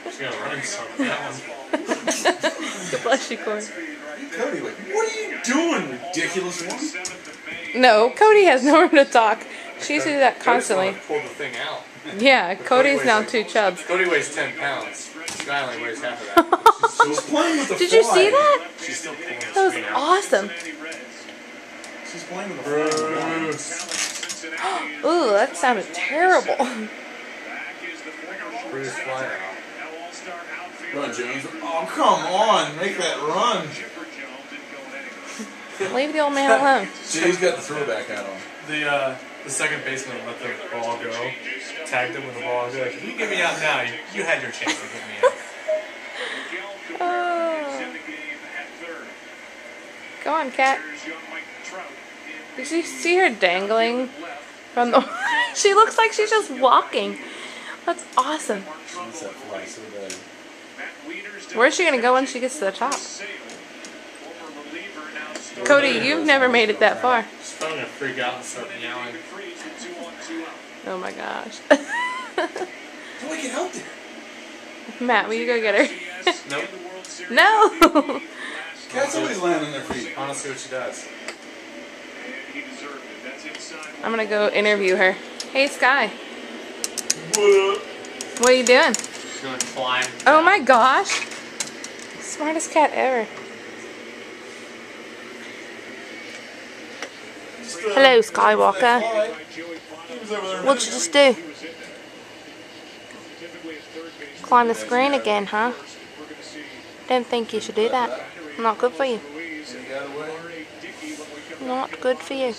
She's gonna run something. That one. God bless you, Corey. Cody, like, what are you doing, ridiculous one? No, Cody has nowhere to talk. She used to do that constantly. Pull the thing out. Yeah, Cody's now 2 chubs. Cody weighs 10 pounds. Skyline weighs half of that. She's playing with the Did you fly. see that? She's still pulling the That was screen out. awesome. She's playing with the fly. Ooh, that sounded terrible. Bruce fly out. Run, Jones. Oh, come on. Make that run. Leave the old man alone. Jay's got the throwback hat on. The second baseman let the ball go. Tagged him with the ball. He's like, if you get me out now, you had your chance to get me out. Oh. Go on, cat. Did you see her dangling from the... She looks like she's just walking. That's awesome. She's that fly so bad. Where's she going to go when she gets to the top? Cody, you've never made it that far. She's probably gonna freak out and start yelling. Oh my gosh. How do I get out there? Matt, will you go get her? Nope. No! Cats always land on their feet. I want to see what she does. I'm going to go interview her. Hey, Sky. What are you doing? She's gonna climb. Oh my gosh. Smartest cat ever. Hello, Skywalker. What'd you just do? Climb the screen again, huh? Don't think you should do that. Not good for you. Not good for you.